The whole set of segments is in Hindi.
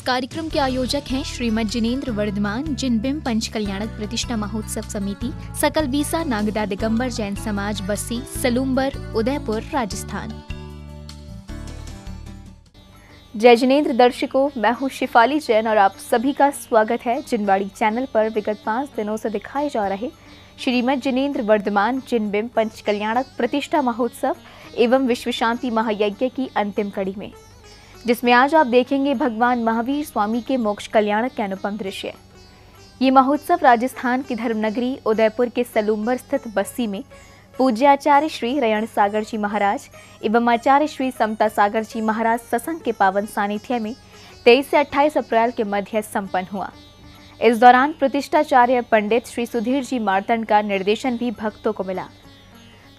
कार्यक्रम के आयोजक हैं श्रीमद जिनेन्द्र वर्धमान जिनबिंब पंच कल्याणक प्रतिष्ठा महोत्सव समिति, सकल बीसा नागदा दिगंबर जैन समाज बस्सी, सलूम्बर, उदयपुर, राजस्थान। जय जिनेन्द्र दर्शकों, मैं हूँ शिफाली जैन और आप सभी का स्वागत है जिनवाड़ी चैनल पर विगत 5 दिनों से दिखाए जा रहे श्रीमद जिनेन्द्र वर्धमान जिनबिंब पंच कल्याणक प्रतिष्ठा महोत्सव एवं विश्व शांति महायज्ञ की अंतिम कड़ी में, जिसमें आज आप देखेंगे भगवान महावीर स्वामी के मोक्ष कल्याणक के अनुपम दृश्य। ये महोत्सव राजस्थान की धर्मनगरी उदयपुर के सलूम्बर स्थित बस्सी में पूज्य आचार्य श्री रयण सागर जी महाराज एवं आचार्य श्री समता सागर जी महाराज सत्संग के पावन सानिध्य में 23 से 28 अप्रैल के मध्य संपन्न हुआ। इस दौरान प्रतिष्ठाचार्य पंडित श्री सुधीर जी मार्तंड का निर्देशन भी भक्तों को मिला।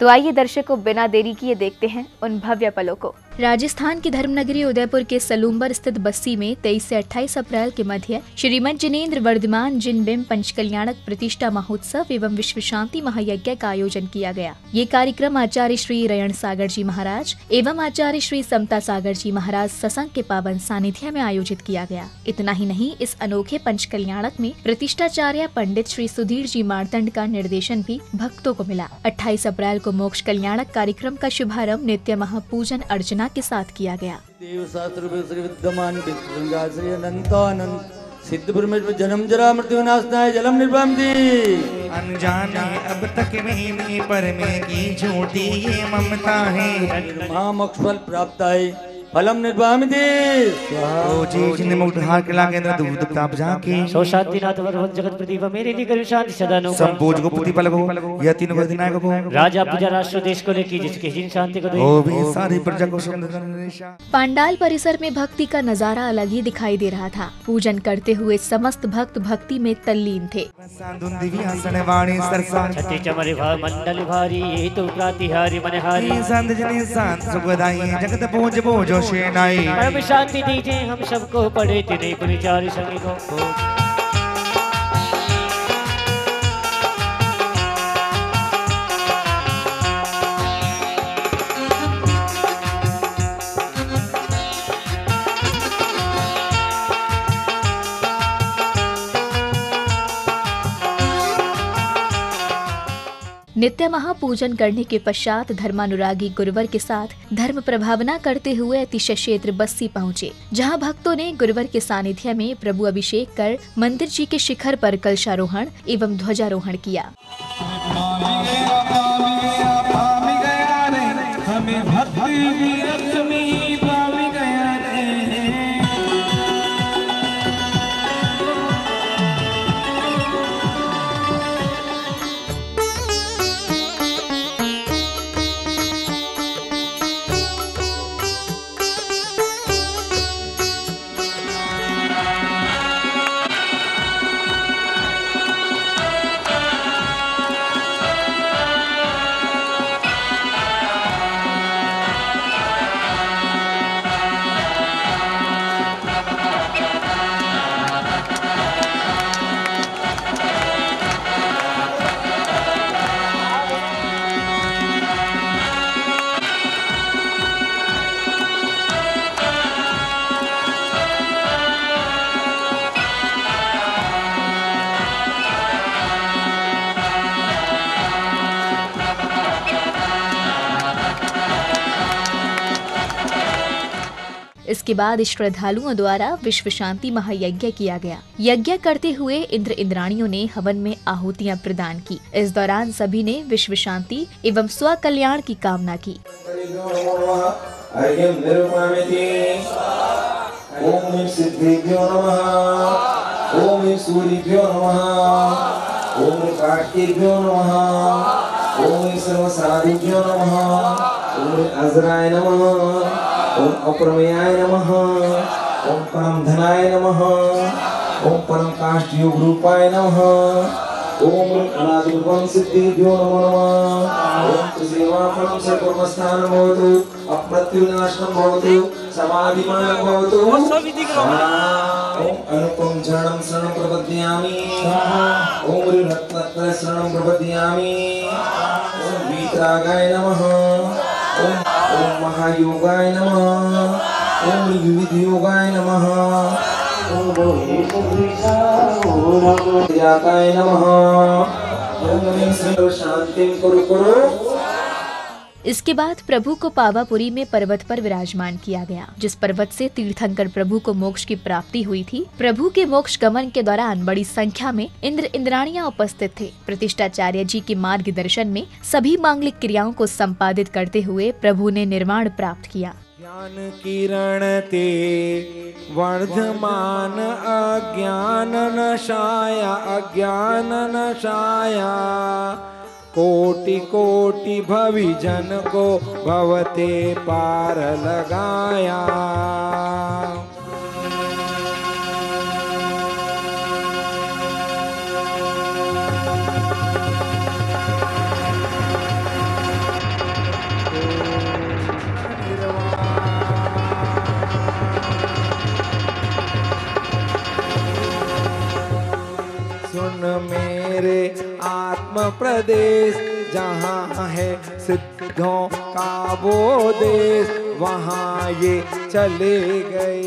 तो आइए दर्शकों, बिना देरी किए देखते हैं उन भव्य पलों को। राजस्थान की धर्मनगरी उदयपुर के सलूम्बर स्थित बस्सी में 23 से 28 अप्रैल के मध्य श्रीमद जिनेन्द्र वर्धमान जिनबिंब पंच कल्याणक प्रतिष्ठा महोत्सव एवं विश्व शांति महायज्ञ का आयोजन किया गया। ये कार्यक्रम आचार्य श्री रयण सागर जी महाराज एवं आचार्य श्री समता सागर जी महाराज सत्संग के पावन सानिध्य में आयोजित किया गया। इतना ही नहीं, इस अनोखे पंच कल्याणक में प्रतिष्ठाचार्य पंडित श्री सुधीर जी मार्तंड का निर्देशन भी भक्तों को मिला। 28 अप्रैल को मोक्ष कल्याणक कार्यक्रम का शुभारंभ नित्य महापूजन अर्चना के साथ किया गया। देव शास्त्र श्री विद्यमान श्री अनंतानंद सिद्धपुर में जन्म जरा मृत्यु विनाशनाय जलम निर्वामति अनजाने अब तक में पर में की झूठी ये ममता है, महामोक्ष फल प्राप्त है फलम निर्वामति ओ जी जिन्हें मुक्त हार के लागे न दूध ताप जाके सो शांतिनाथ वरवत जगत प्रदीप मेरे लिए कर शांति सदा नो संपूज को पुति पल को यह तीनों गदिनायक को राजा पूजा राष्ट्र देश को लेकी जिसके जिन शांति को दे ओ भी सारी प्रजा को सुंदर। पांडाल परिसर में भक्ति का नजारा अलग ही दिखाई दे रहा था। पूजन करते हुए समस्त भक्त भक्ति में तल्लीन थे। छठी चमरे भा मंडल भारी ये तो प्रातिहारी मनहारी संत जने शांत सुखदाई जगत पूज पूजो शेनाई परम शांति दीजिए हम सबको पढ़े तिने पुनिचारी संगी को। नित्य महापूजन करने के पश्चात धर्मानुरागी गुरुवर के साथ धर्म प्रभावना करते हुए अतिशय क्षेत्र बस्सी पहुँचे, जहां भक्तों ने गुरुवर के सानिध्य में प्रभु अभिषेक कर मंदिर जी के शिखर पर कलशारोहण एवं ध्वजारोहण किया। इसके बाद श्रद्धालुओं द्वारा विश्व शांति महायज्ञ किया गया। यज्ञ करते हुए इंद्र इंद्राणियों ने हवन में आहुतियां प्रदान की। इस दौरान सभी ने विश्व शांति एवं स्व कल्याण की कामना की। ओम सिद्धेभ्यो नमः, ओम सूर्यभ्यो नमः, ओम कार्तिकेभ्यो नमः, ओम सर्वसाधुभ्यो नमः, ओम अजराय नमः, ओम अप्रमेयाय नमः, ओम परम धनाय नमः, ओम परम काष्ठ योग रूपाय नमः, ओम अनादिरूपं सिद्धेभ्यो नमो नमः, ओम त्रिसेवा फलं सर्वमस्थानं भवतु, अप्रत्युनाशनं भवतु, समाधिमानं भवतु, ओम अनुपम शरणं शरणं प्रपद्यामि, ओम रत्नत्रय शरणं प्रपद्यामि, ओम वीतरागाय नमः, ओम महायोगाय नमः, ओम विविध योगाय नमः, जाताय नमः। ओम ह्रीं श्रीं शांतिं कुरु कुरु। इसके बाद प्रभु को पावापुरी में पर्वत पर विराजमान किया गया, जिस पर्वत से तीर्थंकर प्रभु को मोक्ष की प्राप्ति हुई थी। प्रभु के मोक्ष गमन के दौरान बड़ी संख्या में इंद्र इंद्राणियां उपस्थित थे। प्रतिष्ठाचार्य जी के मार्गदर्शन में सभी मांगलिक क्रियाओं को संपादित करते हुए प्रभु ने निर्वाण प्राप्त किया। ज्ञान किरण ते वर्धमान अज्ञान नशाया अज्ञान नशाया कोटि कोटि भविजन को भवते पार लगाया। सुन मेरे आत्म प्रदेश जहाँ है सिद्धों का वो देश वहाँ ये चले गए।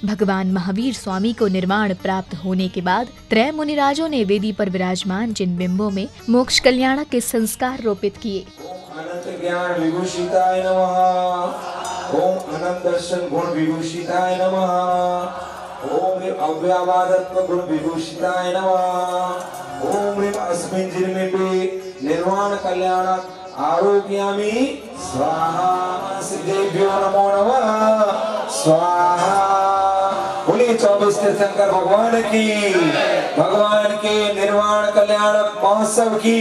भगवान महावीर स्वामी को निर्वाण प्राप्त होने के बाद त्रय मुनिराजों ने वेदी पर विराजमान जिन बिंबों में मोक्ष कल्याणक के संस्कार रोपित किए। अनंत ज्ञान विभूषिताय नमः। ओम अनंत दर्शन गुण विभूषिताय नमः। ओम अव्यावादत्व गुण विभूषिताय नमः। ओम अस्मिन् जिर्मिपे निर्वाण कल्याण आरोग्यामि स्वाहा। सिद्धेभ्यो नमो नमः स्वाहा। बोलिए 24 तीर्थंकर भगवान की, भगवान के निर्वाण कल्याण महोत्सव की।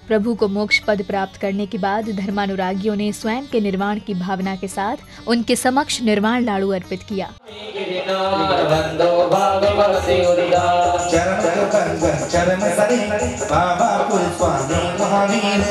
प्रभु को मोक्ष पद प्राप्त करने के बाद धर्मानुरागियों ने स्वयं के निर्वाण की भावना के साथ उनके समक्ष निर्वाण लाड़ू अर्पित किया। चरण सरी बाबा पुष्पाणि महावीर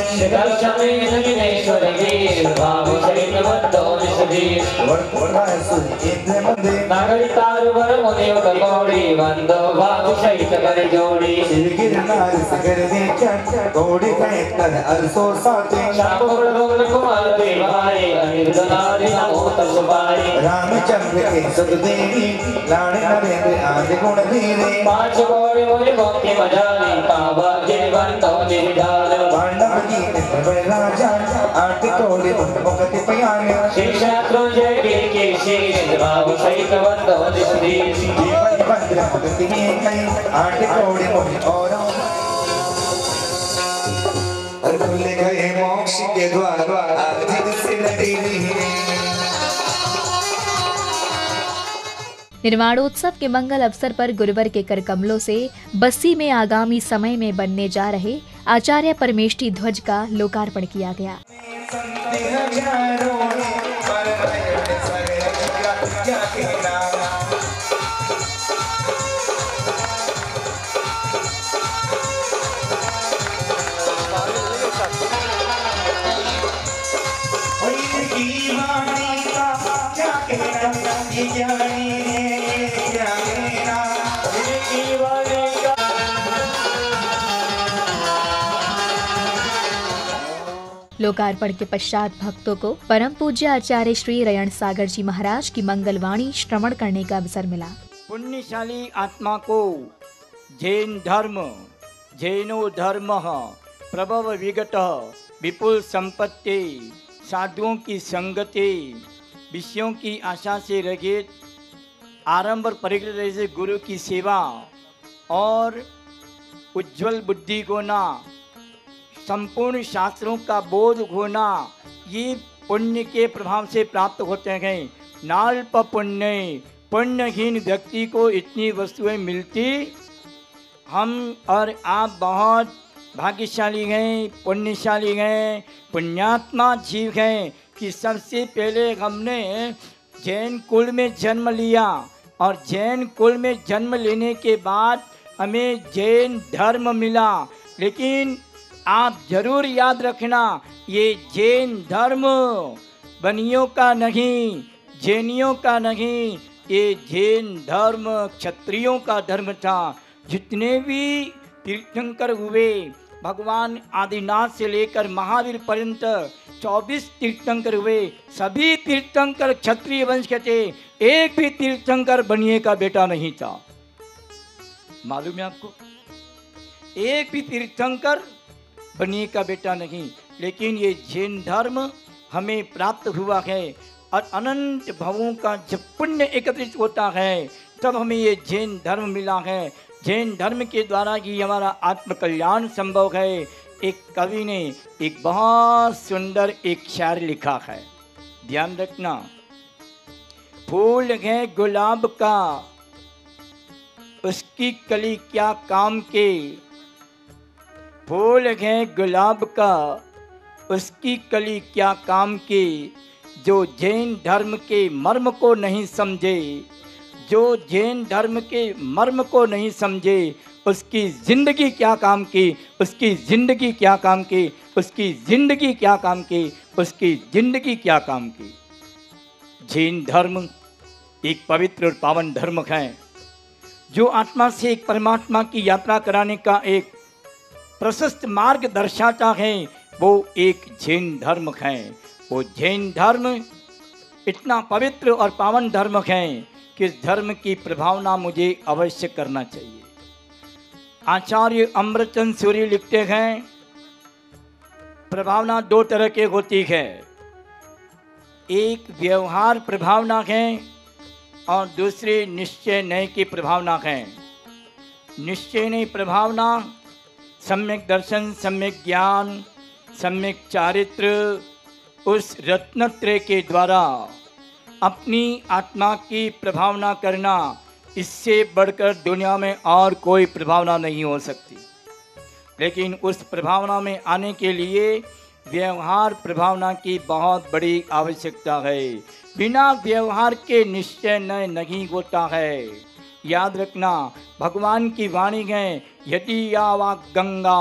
रामचंद्र के सतदेवी लाड़े नरेंद्र आदि गुण धीरे पांच गौरी मोरी भक्ति मजाली पावा जीवन तो निर्धार पांडव जी ने राजा आठ कोड़ी मुक्ति पयाने शिक्षात्रो जय के शील बाबू सहित वंदो निधि जीवन भद्र भक्ति में कई आठ कोड़ी मोरी और खुले गए मोक्ष के द्वार आज से नदी निर्वाणोत्सव के मंगल अवसर पर गुरुवर के कर कमलों से बस्सी में आगामी समय में बनने जा रहे आचार्य परमेष्ठी ध्वज का लोकार्पण किया गया। लोकार्पण के पश्चात भक्तों को परम पूज्य आचार्य श्री रयण सागर जी महाराज की मंगलवाणी श्रवण करने का अवसर मिला। पुण्यशाली आत्मा को जैन धर्म जैनो धर्म प्रभव विगत विपुल संपत्ति साधुओं की संगति विषयों की आशा से रहित आरंभ परिग्रह से गुरु की सेवा और उज्जवल बुद्धि होना संपूर्ण शास्त्रों का बोध होना ये पुण्य के प्रभाव से प्राप्त होते हैं। नाल्प पुण्य पुण्यहीन व्यक्ति को इतनी वस्तुएं मिलती, हम और आप बहुत भाग्यशाली हैं, पुण्यशाली हैं, पुण्यात्मा जीव हैं कि सबसे पहले हमने जैन कुल में जन्म लिया और जैन कुल में जन्म लेने के बाद हमें जैन धर्म मिला। लेकिन आप जरूर याद रखना, ये जैन धर्म बनियों का नहीं, जैनियों का नहीं, ये जैन धर्म क्षत्रियों का धर्म था। जितने भी तीर्थंकर हुए भगवान आदिनाथ से लेकर महावीर पर्यंत 24 तीर्थंकर हुए। सभी तीर्थंकर क्षत्रिय वंश के थे, एक भी तीर्थंकर बनिए का बेटा नहीं था। मालूम है आपको, एक भी तीर्थंकर बनिए का बेटा नहीं। लेकिन ये जैन धर्म हमें प्राप्त हुआ है और अनंत भवों का जब पुण्य एकत्रित होता है तब हमें ये जैन धर्म मिला है। जैन धर्म के द्वारा ही हमारा आत्मकल्याण संभव है। एक कवि ने एक बहुत सुंदर एक शायर लिखा है, ध्यान रखना। फूल है गुलाब का उसकी कली क्या काम के, फूल है गुलाब का उसकी कली क्या काम की, जो जैन धर्म के मर्म को नहीं समझे, जो जैन धर्म के मर्म को नहीं समझे, उसकी जिंदगी क्या काम की, उसकी जिंदगी क्या काम की, उसकी जिंदगी क्या काम की, उसकी जिंदगी क्या काम की। जैन धर्म एक पवित्र और पावन धर्म है जो आत्मा से एक परमात्मा की यात्रा कराने का एक प्रशस्त मार्ग दर्शाता है। वो एक जैन धर्म है। वो जैन धर्म इतना पवित्र और पावन धर्म है कि इस धर्म की प्रभावना मुझे अवश्य करना चाहिए। आचार्य अमृतचंद सूरी लिखते हैं, प्रभावना दो तरह की होती है, एक व्यवहार प्रभावना है और दूसरी निश्चय नय की प्रभावना है। निश्चय नय प्रभावना सम्यक दर्शन, सम्यक ज्ञान, सम्यक चारित्र, उस रत्नत्रय के द्वारा अपनी आत्मा की प्रभावना करना, इससे बढ़कर दुनिया में और कोई प्रभावना नहीं हो सकती। लेकिन उस प्रभावना में आने के लिए व्यवहार प्रभावना की बहुत बड़ी आवश्यकता है। बिना व्यवहार के निश्चय नहीं होता है। याद रखना, भगवान की वाणी है, यदि यावा गंगा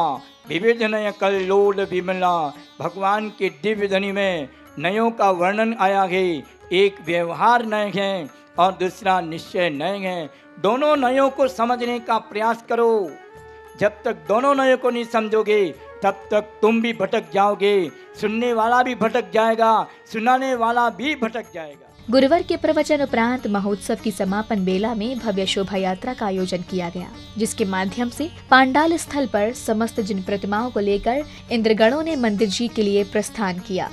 विविधनय कल्लोल विमला। भगवान के दिव्य ध्वनि में नयों का वर्णन आया है। एक व्यवहार नय है और दूसरा निश्चय नय है। दोनों नयों को समझने का प्रयास करो। जब तक दोनों नयों को नहीं समझोगे तब तक तुम भी भटक जाओगे, सुनने वाला भी भटक जाएगा, सुनाने वाला भी भटक जाएगा। गुरुवार के प्रवचन उपरांत महोत्सव की समापन बेला में भव्य शोभा यात्रा का आयोजन किया गया, जिसके माध्यम से पांडाल स्थल पर समस्त जिन प्रतिमाओं को लेकर इंद्रगणों ने मंदिर जी के लिए प्रस्थान किया।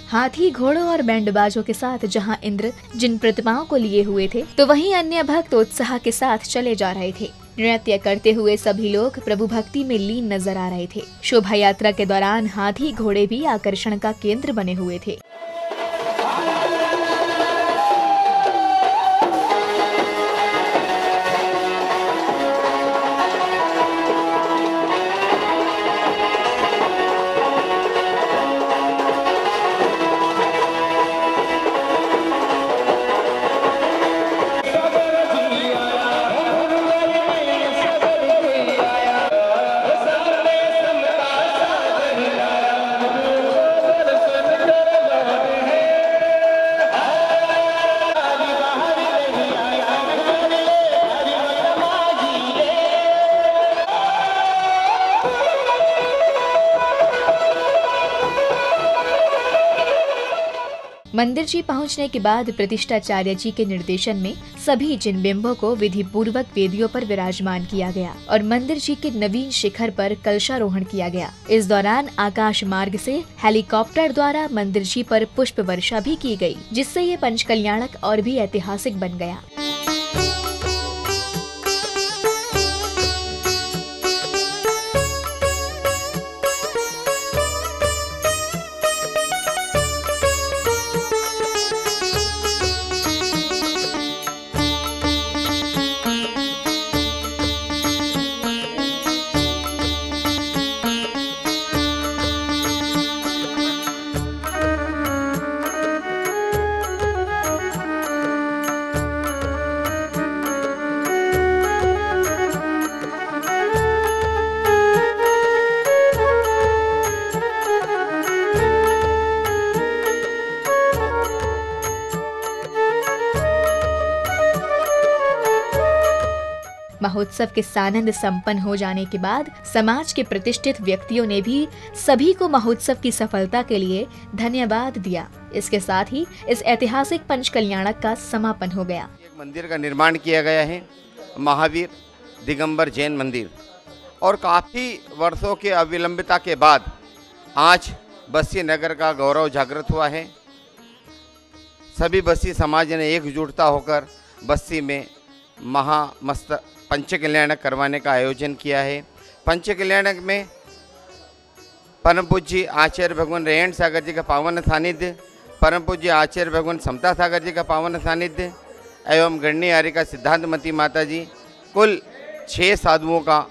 हाथी, घोड़ों और बैंडबाजों के साथ जहां इंद्र जिन प्रतिमाओं को लिए हुए थे, तो वहीं अन्य भक्त उत्साह के साथ चले जा रहे थे। नृत्य करते हुए सभी लोग प्रभु भक्ति में लीन नजर आ रहे थे। शोभा यात्रा के दौरान हाथी, घोड़े भी आकर्षण का केंद्र बने हुए थे। मंदिर जी पहुंचने के बाद प्रतिष्ठाचार्य जी के निर्देशन में सभी जिन बिंबों को विधि पूर्वक वेदियों पर विराजमान किया गया और मंदिर जी के नवीन शिखर पर कलशारोहण किया गया। इस दौरान आकाश मार्ग से हेलीकॉप्टर द्वारा मंदिर जी पर पुष्प वर्षा भी की गई, जिससे ये पंचकल्याणक और भी ऐतिहासिक बन गया। महोत्सव के सानंद संपन्न हो जाने के बाद समाज के प्रतिष्ठित व्यक्तियों ने भी सभी को महोत्सव की सफलता के लिए धन्यवाद दिया। इसके साथ ही इस ऐतिहासिक पंचकल्याणक का समापन हो गया। एक मंदिर का निर्माण किया गया है, महावीर दिगंबर जैन मंदिर, और काफ़ी वर्षों के अविलंबिता के बाद आज बस्सी नगर का गौरव जागृत हुआ है। सभी बस्सी समाज ने एकजुटता होकर बस्सी में महामस्त पंचकल्याणक करवाने का आयोजन किया है। पंचकल्याणक में परम पूज्य आचार्य भगवान रेहण सागर जी का पावन सानिध्य, परम पूज्य आचार्य भगवान समता सागर जी का पावन सानिध्य एवं गणनी आर्यिका सिद्धांतमती माता जी, कुल 6 साधुओं का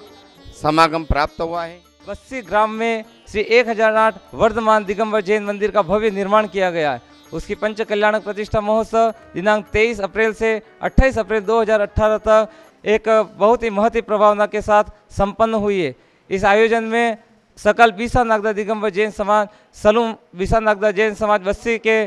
समागम प्राप्त हुआ है। बस्सी ग्राम में श्री 1008 वर्धमान दिगंबर जैन मंदिर का भव्य निर्माण किया गया है। उसकी पंचकल्याणक प्रतिष्ठा महोत्सव दिनांक 23 अप्रैल से 28 अप्रैल 2018 तक एक बहुत ही महती प्रभावना के साथ संपन्न हुई है। इस आयोजन में सकल बीसा नागदा दिगंबर जैन समाज, सलूम बीसा नागदा जैन समाज बस्सी के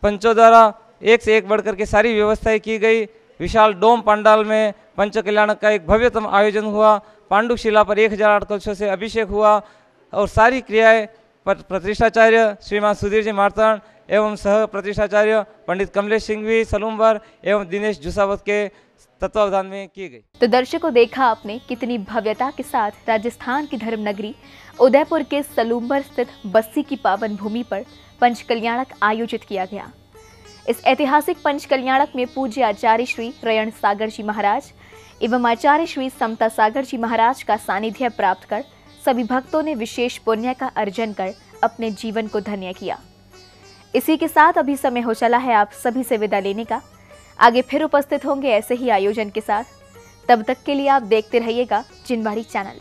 पंचों द्वारा एक से एक बढ़कर के सारी व्यवस्थाएं की गई। विशाल डोम पंडाल में पंचकल्याणक का एक भव्यतम आयोजन हुआ। पांडु शिला पर 1008 कलशों से अभिषेक हुआ और सारी क्रियाएं प्रतिष्ठाचार्य श्रीमान सुधीर जी मार्तंड एवं सह प्रतिष्ठाचार्य पंडित कमलेश सिंघवी सलूम्बर एवं दिनेश जुसावत के तत्वावधान में की गई। तो दर्शकों, देखा आपने कितनी भव्यता के साथ राजस्थान की धर्म नगरी उदयपुर के सलूम्बर स्थित बस्सी की पावन भूमि पर पंचकल्याणक आयोजित किया गया। इस ऐतिहासिक पंचकल्याणक में पूज्य आचार्य श्री रेहण सागर जी महाराज एवं आचार्य श्री समता सागर जी महाराज का सानिध्य प्राप्त कर सभी भक्तों ने विशेष पुण्य का अर्जन कर अपने जीवन को धन्य किया। इसी के साथ अभी समय हो चला है आप सभी से विदा लेने का। आगे फिर उपस्थित होंगे ऐसे ही आयोजन के साथ। तब तक के लिए आप देखते रहिएगा जिनवाड़ी चैनल।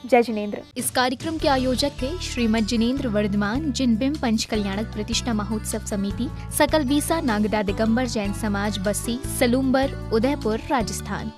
जय जिनेंद्र। इस कार्यक्रम के आयोजक थे श्रीमद जिनेंद्र वर्धमान जिनबिंब पंचकल्याणक प्रतिष्ठा महोत्सव समिति, सकल बीसा नागदा दिगंबर जैन समाज बस्सी, सलूम्बर, उदयपुर, राजस्थान।